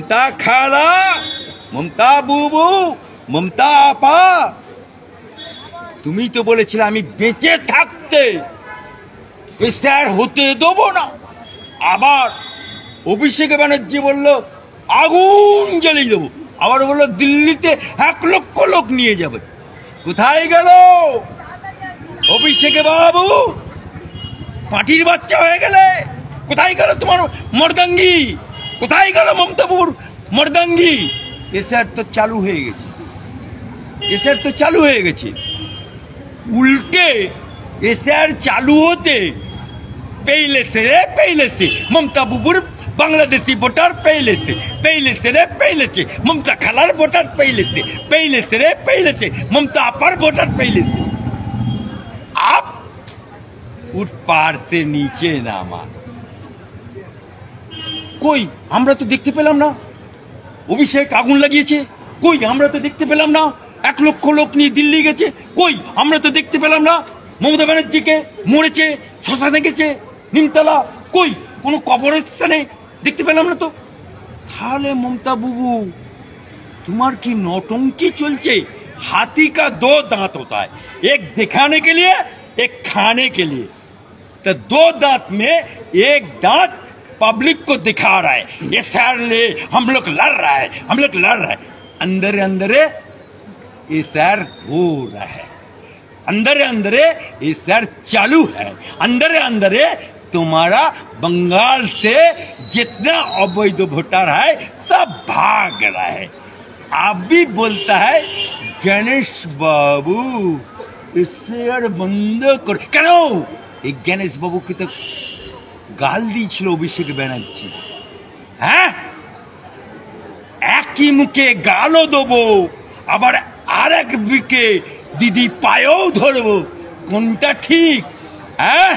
মমতা খালা, মমতা বুবু, মমতা আপা, তুমি তো বলেছিলে আমি বেঁচে থাকতে স্যার হতে দেবো না। আবার অভিষেক ব্যানার্জি বললো আগুন জ্বালিয়ে দেবো, আবার বললো দিল্লিতে 1 লক্ষ লোক নিয়ে যাবে। কোথায় গেল অভিষেক বাবু? পাটির বাচ্চা হয়ে গেলে কোথায় গেল তোমার মর্দাঙ্গি? কোথায় গেল মমতা বাবুর মর্দাঙ্গি? এসআর তো চালু হয়ে গেছে, এসআর তো চালু হয়ে গেছে। উল্টে এসআর চালু হতে पहले से ममता बुबुर बांग्लादेशी वोटर पहले से ममता खालार वोटर पहले से ममता अपर वोटर पहले से। आप उठ पार से नीचे नामा। কই আমরা তো দেখতে পেলাম না অভিষেক আগুন লাগিয়েছে, কই আমরা তো দেখতে পেলাম না 1 লক্ষ লোক নিয়ে দিল্লি গেছে, কই আমরা তো দেখতে পেলাম না মমতা ব্যানার্জিকে মরেছে শ্মশানে গেছে নিমতলা, কই কোনো কবরস্থানে দেখতে পেলাম না তো। তাহলে মমতা বুবু তোমার কি নौटंकी চলছে? हाथी का 2 दांत होता है, एक दिखाने के लिए एक खाने के लिए। तो 2 दांत में एक दांत पब्लिक को दिखा रहा है, ये सर ले हम लोग लड़ रहा है, हम लोग लड़ रहा है। अंदर अंदर ये सर हो रहा है, अंदर अंदर ये सर चालू है, अंदर अंदर तुम्हारा बंगाल से जितना अवैध वोटर है सब भाग रहा है। आप भी बोलता है गणेश बाबू इससे यार बंद कर। क्यों एक गणेश बाबू की तो गाल দিয়েছিল অভিষেক ব্যানার্জি, হ্যাঁ একই মুখে গালও দেবো আবার আরেক দিকে দিদি পায়েও ধরবো, কোনটা ঠিক? হ্যাঁ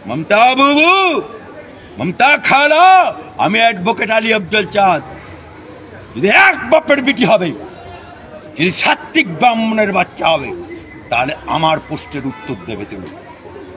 মমতা বাবু, মমতা খালা, আমি অ্যাডভোকেট আলী আফজল চাঁদ, যদি এক বাপের বিটি হবে, যদি সাত্বিক ব্রাহ্মণের বাচ্চা হবে, তাহলে আমার প্রশ্নের উত্তর দেবে তুমি।